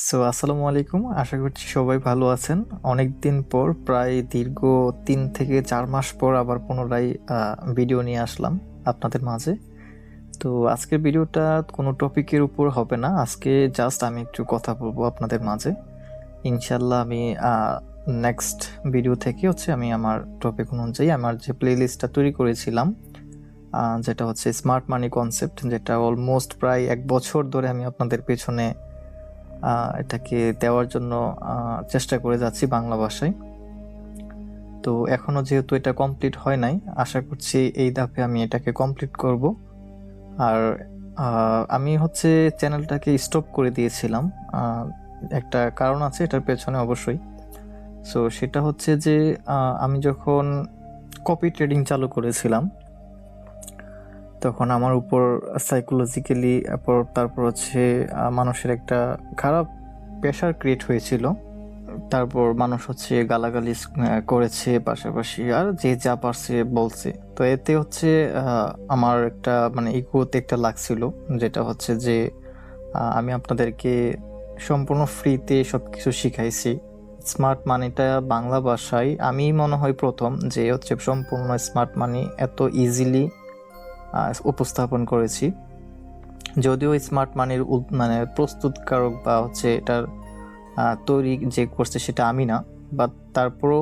আসসালামু আলাইকুম। আশা করছি সবাই ভালো আছেন। অনেকদিন পর প্রায় দীর্ঘ ৩ থেকে ৪ মাস পর আবার পুনরায় ভিডিও নিয়ে আসলাম আপনাদের মাঝে। তো আজকের ভিডিওটা কোনো টপিকের উপর হবে না। আজকে জাস্ট আমি একটু কথা বলবো আপনাদের মাঝে। ইনশাআল্লাহ আমি নেক্সট ভিডিও থেকে আমি আমার টপিক অনুযায়ী আমার যে প্লেলিস্টটা তৈরি করেছিলাম, যেটা হচ্ছে স্মার্ট মানি কনসেপ্ট, যেটা অলমোস্ট প্রায় ১ বছর ধরে আমি আপনাদের পেছনে এটাকে দেওয়ার জন্য চেষ্টা করে যাচ্ছি বাংলা ভাষায়। তো এখনো যেহেতু এটা কমপ্লিট হয় নাই, আশা করছি এই ধাপে আমি এটাকে কমপ্লিট করব। আর আমি চ্যানেলটাকে স্টপ করে দিয়েছিলাম। একটা কারণ আছে এটার পেছনে অবশ্যই। সো সেটা হচ্ছে যে আমি যখন কপি ট্রেডিং চালু করেছিলাম, তখন আমার উপর সাইকোলজিক্যালি তারপর মানুষের একটা খারাপ প্রেশার ক্রিয়েট হয়েছিল। তারপর মানুষ গালাগালি করেছে, পাশাপাশি আর যে যা পারছে বলছে। তো এতে আমার একটা ইগোতে একটা লাগছিল, যেটা হচ্ছে যে আমি আপনাদেরকে সম্পূর্ণ ফ্রিতে সবকিছু শিখাইছি। স্মার্ট মানিটা বাংলা ভাষায় আমি মনে হয় প্রথম যে সম্পূর্ণ স্মার্ট মানি এত ইজিলি উপস্থাপন করেছি। যদিও স্মার্ট মানির প্রস্তুতকারক বা এটার তৈরি যে করছে সেটা আমি না, বাট তারপরও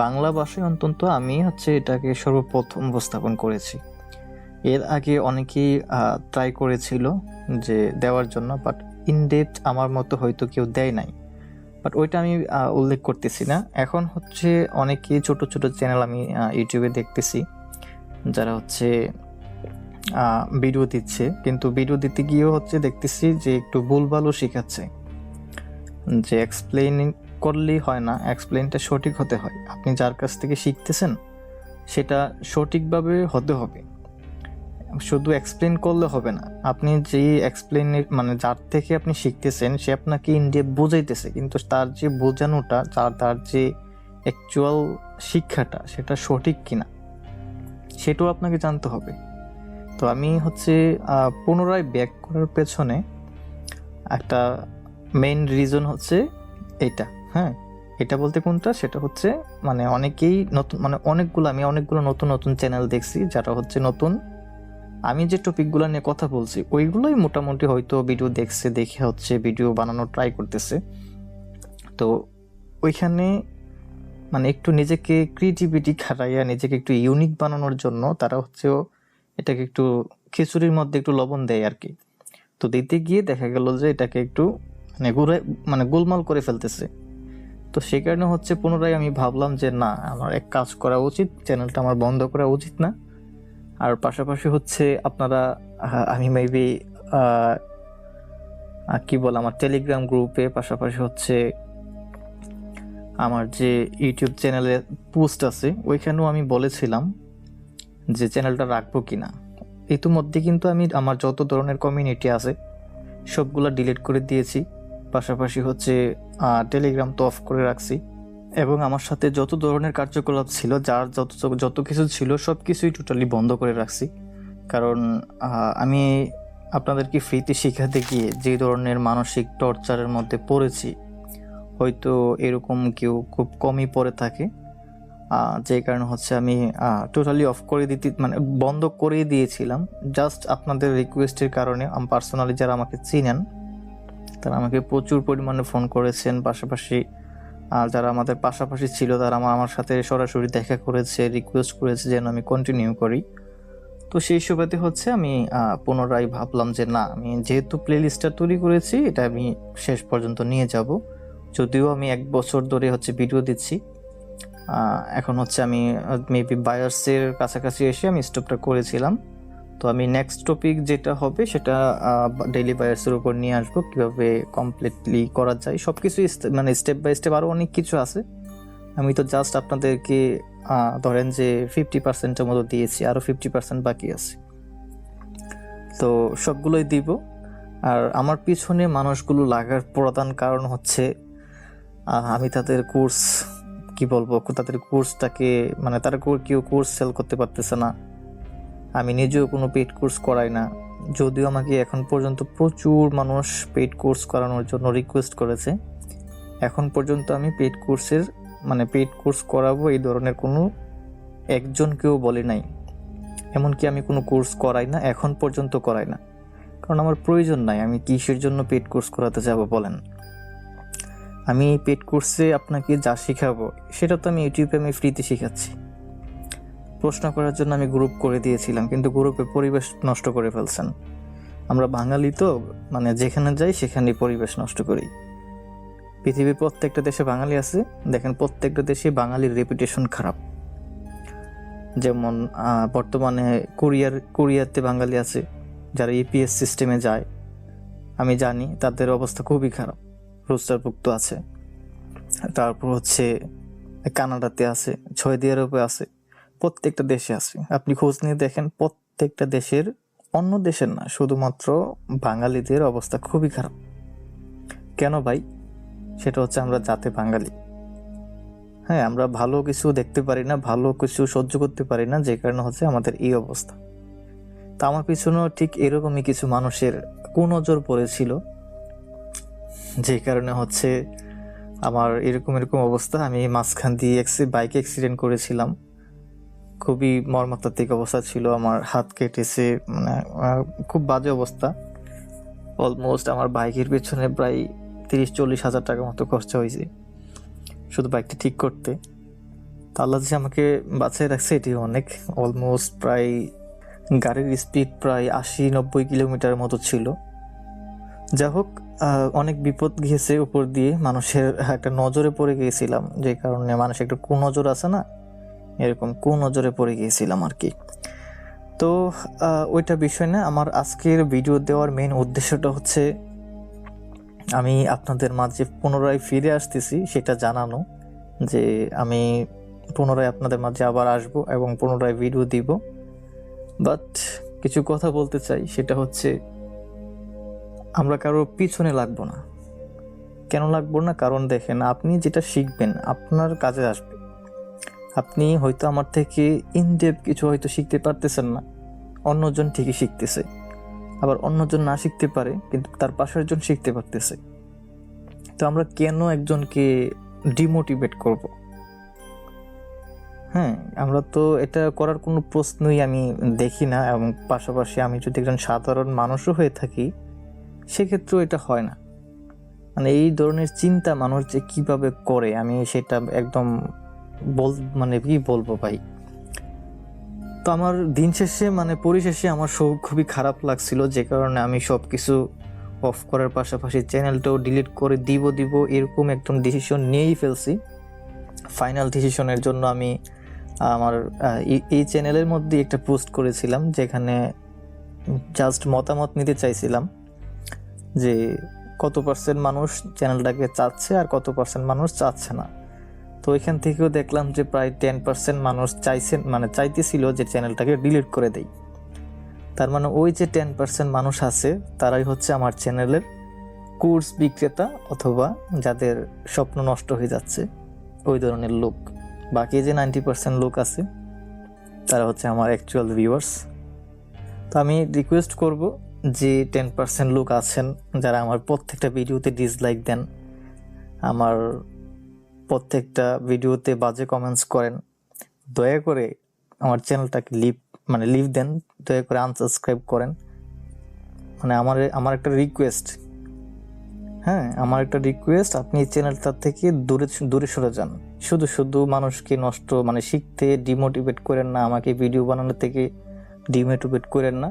বাংলা ভাষায় অন্তত আমি এটাকে সর্বপ্রথম উপস্থাপন করেছি। এর আগে অনেকেই ট্রাই করেছিল যে দেওয়ার জন্য, বাট ইনডেপথ আমার মতো হয়তো কেউ দেয় নাই। বাট ওইটা আমি উল্লেখ করতেছি না। এখন অনেকেই ছোট ছোট চ্যানেল আমি ইউটিউবে দেখতেছি, যারা ভিডিও দিচ্ছে, কিন্তু ভিডিও দিতে গিয়েও দেখতেছি যে একটু ভুলভালও শেখাচ্ছে। যে এক্সপ্লেইন করলেই হয় না, এক্সপ্লেইনটা সঠিক হতে হয়। আপনি যার কাছ থেকে শিখতেছেন সেটা সঠিকভাবে হতে হবে, শুধু এক্সপ্লেইন করলে হবে না। আপনি যেই এক্সপ্লেইনের যার থেকে আপনি শিখতেছেন সে আপনাকে ইনডেপথ বোঝাইতেছে, কিন্তু তার যে বোঝানোটা, তার যে অ্যাকচুয়াল শিক্ষাটা সেটা সঠিক কিনা সেটাও আপনাকে জানতে হবে। তো আমি পুনরায় ব্যাক করার পেছনে একটা মেইন রিজন এটা। হ্যাঁ, এটা বলতে কোনটা, সেটা অনেকেই নতুন আমি অনেকগুলো নতুন নতুন চ্যানেল দেখছি যারা নতুন। আমি যে টপিকগুলো নিয়ে কথা বলছি ওইগুলোই মোটামুটি হয়তো ভিডিও দেখছে, দেখে ভিডিও বানানোর ট্রাই করতেছে। তো ওইখানে একটু নিজেকে ক্রিয়েটিভিটি খাটাইয়া নিজেকে একটু ইউনিক বানানোর জন্য তারা এটাকে একটু খিচুড়ির মধ্যে একটু লবণ দেয় আর কি। তো দিতে গিয়ে দেখা গেল যে এটাকে একটু গোলমাল করে ফেলতেছে। তো সেই কারণে পুনরায় আমি ভাবলাম যে না, আমার এক কাজ করা উচিত, চ্যানেলটা আমার বন্ধ করা উচিত না। আর পাশাপাশি আপনারা আমি মেবি কি বল, আমার টেলিগ্রাম গ্রুপে, পাশাপাশি আমার যে ইউটিউব চ্যানেলে পোস্ট আছে ওইখানেও আমি বলেছিলাম যে চ্যানেলটা রাখবো কিনা। ইতিমধ্যে কিন্তু আমি আমার যত ধরনের কমিউনিটি আছে সবগুলা ডিলিট করে দিয়েছি, পাশাপাশি টেলিগ্রাম তো অফ করে রাখছি, এবং আমার সাথে যত ধরনের কার্যকলাপ ছিল, যার যত কিছু ছিল সব কিছুই টোটালি বন্ধ করে রাখছি। কারণ আমি আপনাদেরকে ফ্রিতে শেখাতে গিয়ে যে ধরনের মানসিক টর্চারের মধ্যে পড়েছি, হয়তো এরকম কেউ খুব কমই পড়ে থাকে। যে কারণে আমি টোটালি অফ করে বন্ধ করে দিয়েছিলাম। জাস্ট আপনাদের রিকোয়েস্টের কারণে পার্সোনালি যারা আমাকে চিনেন তারা আমাকে প্রচুর পরিমাণে ফোন করেছেন, পাশাপাশি যারা আমাদের পাশাপাশি ছিল তারা আমার সাথে সরাসরি দেখা করেছে, রিকোয়েস্ট করেছে যেন আমি কন্টিনিউ করি। তো সেই সুবাদে আমি পুনরায় ভাবলাম যে না, আমি যেহেতু প্লেলিস্টটা তৈরি করেছি এটা আমি শেষ পর্যন্ত নিয়ে যাব। যদিও আমি 1 বছর ধরে ভিডিও দিচ্ছি, এখন আমি মেবি বায়ার্সের কাছাকাছি এসে আমি স্টপটা করেছিলাম। তো আমি নেক্সট টপিক যেটা হবে সেটা ডেইলি বায়ার্সের উপর নিয়ে আসবো, কিভাবে কমপ্লিটলি করা যায় সবকিছু, স্টেপ বাই স্টেপ আরো অনেক কিছু আছে। আমি তো জাস্ট আপনাদেরকে ধরেন যে 50%-এর মতো দিয়েছি, আরো 50% বাকি আছে। তো সবগুলোই দিব। আর আমার পিছনে মানুষগুলো লাগার প্রধান কারণ আমি তাদের কোর্স, কি বলবো, তাদের কোর্সটাকে তারা কেউ কোর্স সেল করতে পারতেছে না। আমি নিজেও কোনো পেইড কোর্স করাই না, যদিও আমাকে এখন পর্যন্ত প্রচুর মানুষ পেইড কোর্স করানোর জন্য রিকোয়েস্ট করেছে, এখন পর্যন্ত আমি পেইড কোর্স করাবো এই ধরনের কোনো একজনকেও বলি নাই। এমনকি আমি কোনো কোর্স করাই না, এখন পর্যন্ত করাই না, কারণ আমার প্রয়োজন নাই। আমি কিসের জন্য পেইড কোর্স করাতে যাব বলেন? আমি পেইড কোর্সে আপনাকে যা শেখাবো সেটা তো আমি ইউটিউবে ফ্রিতে শেখাচ্ছি। প্রশ্ন করার জন্য আমি গ্রুপ করে দিয়েছিলাম, কিন্তু গ্রুপে পরিবেশ নষ্ট করে ফেলছেন। আমরা বাঙালি তো, যেখানে যাই সেখানেই পরিবেশ নষ্ট করি। পৃথিবীর প্রত্যেকটা দেশে বাঙালি আছে, দেখেন প্রত্যেকটা দেশে বাঙালির রেপুটেশন খারাপ। যেমন বর্তমানে কোরিয়াতে বাঙালি আছে যারা ইপিএস সিস্টেমে যায়, আমি জানি তাদের অবস্থা খুবই খারাপ, রোস্টারভুক্ত আছে। তারপর হচ্ছে কানাডাতে আছে, সৌদি আরবে আছে, প্রত্যেকটা দেশে আছে। আপনি খোঁজ নিয়ে দেখেন, প্রত্যেকটা দেশের, অন্য দেশের না, শুধুমাত্র বাঙালিদের অবস্থা খুবই খারাপ। কেন ভাই? সেটা হচ্ছে আমরা জাতে বাঙালি। হ্যাঁ, আমরা ভালো কিছু দেখতে পারি না, ভালো কিছু সহ্য করতে পারি না, যে কারণে হচ্ছে আমাদের এই অবস্থা। তা আমার পিছনেও ঠিক এরকমই কিছু মানুষের কুনজর পড়েছিল, যে কারণে হচ্ছে আমার এরকম অবস্থা। আমি মাঝখান দিয়ে বাইক অ্যাক্সিডেন্ট করেছিলাম, খুবই মর্মান্তিক অবস্থা ছিল, আমার হাত কেটেছে, খুব বাজে অবস্থা। অলমোস্ট আমার বাইকের পেছনে প্রায় 30-40 হাজার টাকার মতো খরচা হয়েছে শুধু বাইকটা ঠিক করতে। তা আল্লাহ যে আমাকে বাঁচিয়ে রাখছে এটি অনেক। অলমোস্ট প্রায় গাড়ির স্পিড প্রায় 80-90 কিলোমিটার মতো ছিল। যা হোক, অনেক বিপদ গিয়েছে উপর দিয়ে, মানুষের একটা নজরে পড়ে গিয়েছিলাম, যে কারণে মানুষ একটা কুনজর আছে না, এরকম কুনজরে পড়ে গিয়েছিলাম আর কি। তো ওইটা বিষয় না, আমার আজকের ভিডিও দেওয়ার মেইন উদ্দেশ্যটা হচ্ছে আমি আপনাদের মাঝে পুনরায় ফিরে আসতেছি, সেটা জানানো যে আমি পুনরায় আপনাদের মাঝে আবার আসব এবং পুনরায় ভিডিও দিব। বাট কিছু কথা বলতে চাই, সেটা হচ্ছে আমরা কারো পিছনে লাগবো না। কেন লাগবো না? কারণ দেখেন, আপনি যেটা শিখবেন আপনার কাজে আসবে। আপনি হয়তো আমার থেকে ইনডেপথ কিছু হয়তো শিখতে পারতেছেন না, অন্যজন ঠিকই শিখতেছে, আবার অন্যজন না শিখতে পারে কিন্তু তার পাশের জন শিখতে পারতেছে। তো আমরা কেন একজনকে ডিমোটিভেট করব? হ্যাঁ, আমরা তো এটা করার কোনো প্রশ্নই আমি দেখি না। এবং পাশাপাশি আমি যদি একজন সাধারণ মানুষও হয়ে থাকি, সেক্ষেত্রেও এটা হয় না। এই ধরনের চিন্তা মানুষ যে কিভাবে করে, আমি সেটা একদম কি বলবো ভাই। তো আমার দিন শেষে পরিশেষে আমার খুবই খারাপ লাগছিল, যে কারণে আমি সব কিছু অফ করার পাশাপাশি চ্যানেলটাও ডিলিট করে দিব এরকম একদম ডিসিশন নিয়েই ফেলছি। ফাইনাল ডিসিশনের জন্য আমি আমার এই চ্যানেলের মধ্যে একটা পোস্ট করেছিলাম, যেখানে জাস্ট মতামত নিতে চাইছিলাম যে কত পার্সেন্ট মানুষ চ্যানেলটাকে চাচ্ছে আর কত পার্সেন্ট মানুষ চাচ্ছে না। তো এখান থেকেও দেখলাম যে প্রায় 10% মানুষ চাইতেছিল যে চ্যানেলটাকে ডিলিট করে দেই। তার ওই যে 10% মানুষ আছে, তারাই হচ্ছে আমার চ্যানেলের কোর্স বিক্রেতা, অথবা যাদের স্বপ্ন নষ্ট হয়ে যাচ্ছে ওই ধরনের লোক। বাকি যে 90% লোক আছে, তারা হচ্ছে আমার অ্যাকচুয়াল ভিউয়ার্স। তো আমি রিকোয়েস্ট করব যে 10% লোক আছেন যারা আমার প্রত্যেকটা ভিডিওতে ডিসলাইক দেন, আমার প্রত্যেকটা ভিডিওতে বাজে কমেন্টস করেন, দয়া করে আমার চ্যানেলটাকে লিভ দেন, দয়া করে আনসাবস্ক্রাইব করেন। আমার একটা রিকোয়েস্ট, হ্যাঁ, আমার একটা রিকোয়েস্ট, আপনি এই চ্যানেলটা থেকে দূরে সরে যান। শুধু মানুষকে শিখতে ডিমোটিভেট করেন না, আমাকে ভিডিও বানানো থেকে ডিমোটিভেট করেন না।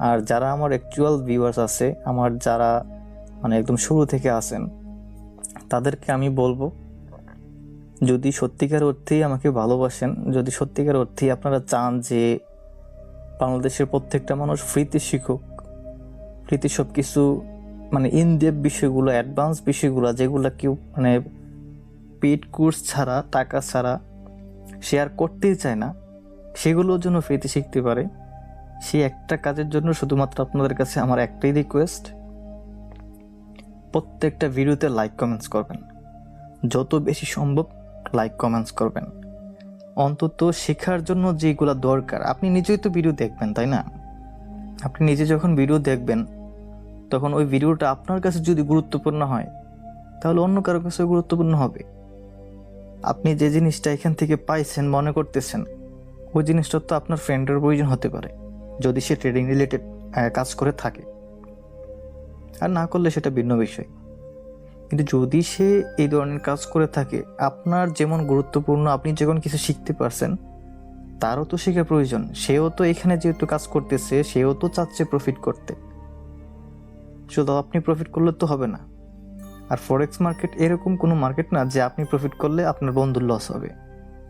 আর যারা আমার অ্যাকচুয়াল ভিউয়ার্স আছে, আমার যারা একদম শুরু থেকে আছেন, তাদেরকে আমি বলবো, যদি সত্যিকার অর্থেই আমাকে ভালোবাসেন, যদি সত্যিকার অর্থেই আপনারা চান যে বাংলাদেশের প্রত্যেকটা মানুষ ফ্রিতে শিখুক, ফ্রিতে সব কিছু ইনডেপথ বিষয়গুলো, অ্যাডভান্স বিষয়গুলো, যেগুলো কেউ পেইড কোর্স ছাড়া, টাকা ছাড়া শেয়ার করতেই চায় না, সেগুলোর জন্য ফ্রিতে শিখতে পারে, সেই একটা কাজের জন্য শুধুমাত্র আপনাদের কাছে আমার একটাই রিকোয়েস্ট, প্রত্যেকটা ভিডিওতে লাইক কমেন্টস করবেন, যত বেশি সম্ভব লাইক কমেন্টস করবেন। অন্তত শেখার জন্য যেগুলো দরকার, আপনি নিজেই তো ভিডিও দেখবেন, তাই না? আপনি নিজে যখন ভিডিও দেখবেন তখন ওই ভিডিওটা আপনার কাছে যদি গুরুত্বপূর্ণ হয় তাহলে অন্য কারো কাছে গুরুত্বপূর্ণ হবে। আপনি যে জিনিসটা এখান থেকে পাইছেন মনে করতেছেন, ওই জিনিসটা তো আপনার ফ্রেন্ডের প্রয়োজন হতে পারে যদি সে ট্রেডিং রিলেটেড কাজ করে থাকে, আর না করলে সেটা ভিন্ন বিষয়। কিন্তু যদি সে এই ধরনের কাজ করে থাকে, আপনার যেমন গুরুত্বপূর্ণ, আপনি যখন কিছু শিখতে পারছেন, তারও তো শেখা প্রয়োজন। সেও তো এখানে যেহেতু কাজ করতেছে, সেও তো চাচ্ছে প্রফিট করতে। শুধু আপনি প্রফিট করলে তো হবে না। আর ফরেক্স মার্কেট এরকম কোনো মার্কেট না যে আপনি প্রফিট করলে আপনার বন্ধুর লস হবে।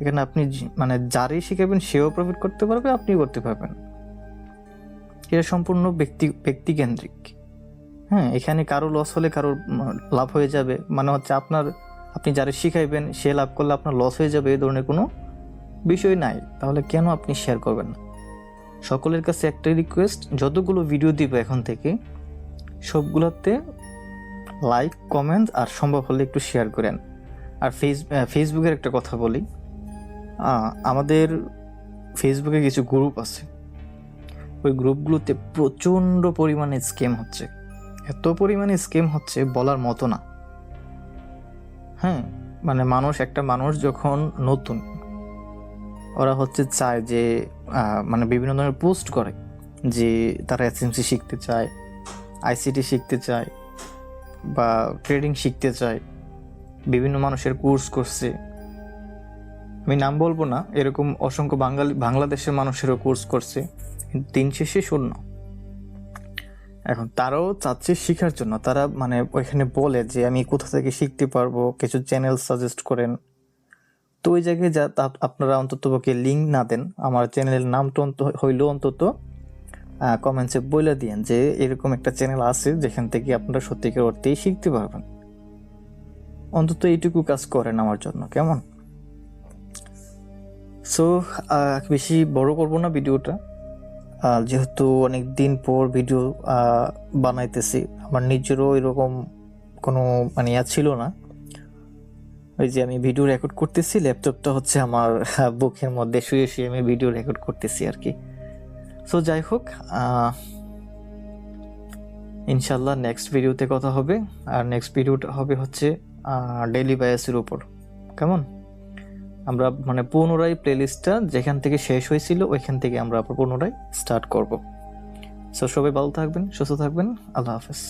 এখানে আপনি মানে যারই শিখাবেন সেও প্রফিট করতে পারবে, আপনিও করতে পারবেন। এটা সম্পূর্ণ ব্যক্তি কেন্দ্রিক। হ্যাঁ, এখানে কারো লস হলে কারোর লাভ হয়ে যাবে, মানে হচ্ছে আপনি যারা শিখাইবেন সে লাভ করলে আপনার লস হয়ে যাবে, এই ধরনের কোনো বিষয় নাই। তাহলে কেন আপনি শেয়ার করবেন না? সকলের কাছে একটাই রিকোয়েস্ট, যতগুলো ভিডিও দিব এখন থেকে সবগুলোতে লাইক, কমেন্ট আর সম্ভব হলে একটু শেয়ার করেন। আর ফেসবুকের একটা কথা বলি, আমাদের ফেসবুকে কিছু গ্রুপ আছে, ওই গ্রুপগুলোতে প্রচণ্ড পরিমাণে স্ক্যাম হচ্ছে। এত পরিমাণে স্ক্যাম হচ্ছে বলার মতো না। হ্যাঁ, মানে একটা মানুষ যখন নতুন, ওরা হচ্ছে চায় যে মানে বিভিন্ন ধরনের পোস্ট করে যে তারা এসএমসি শিখতে চায়, আইসিটি শিখতে চায় বা ট্রেডিং শিখতে চায়, বিভিন্ন মানুষের কোর্স করছে। আমি নাম বলবো না, এরকম অসংখ্য বাংলাদেশের মানুষেরও কোর্স করছে, কিন্তু দিন শেষে শূন্য। এখন তারাও চাচ্ছে শেখার জন্য, তারা মানে ওইখানে বলে যে আমি কোথা থেকে শিখতে পারবো, কিছু চ্যানেল সাজেস্ট করেন। তো ওই জায়গায় আপনারা অন্তত পক্ষে লিঙ্ক না দেন, আমার চ্যানেলের নামটা হইলেও অন্তত কমেন্টসে বলে দিয়েন যে এরকম একটা চ্যানেল আছে যেখান থেকে আপনারা সত্যিকার অর্থেই শিখতে পারবেন। অন্তত এইটুকু কাজ করেন আমার জন্য, কেমন? সো বেশি বড় করবো না ভিডিওটা, যেহেতু অনেক দিন পর ভিডিও বানাইতেছি। আমার নিজেরও এরকম কোনো মানে ছিল না। ওই যে আমি ভিডিও রেকর্ড করতেছি, ল্যাপটপটা হচ্ছে আমার বুকের মধ্যে শুয়ে শুয়ে আমি ভিডিও রেকর্ড করতেছি আর কি। সো যাই হোক, ইনশাল্লাহ নেক্সট ভিডিওতে কথা হবে। আর নেক্সট ভিডিওটা হবে হচ্ছে ডেইলি বায়াসের উপর, কেমন? আমরা মানে পুনরায় প্লেলিস্টটা যেখান থেকে শেষ হয়েছিল ওইখান থেকে আমরা পুনরায় স্টার্ট করব। সো সবাই ভালো থাকবেন, সুস্থ থাকবেন, আল্লাহ হাফেজ।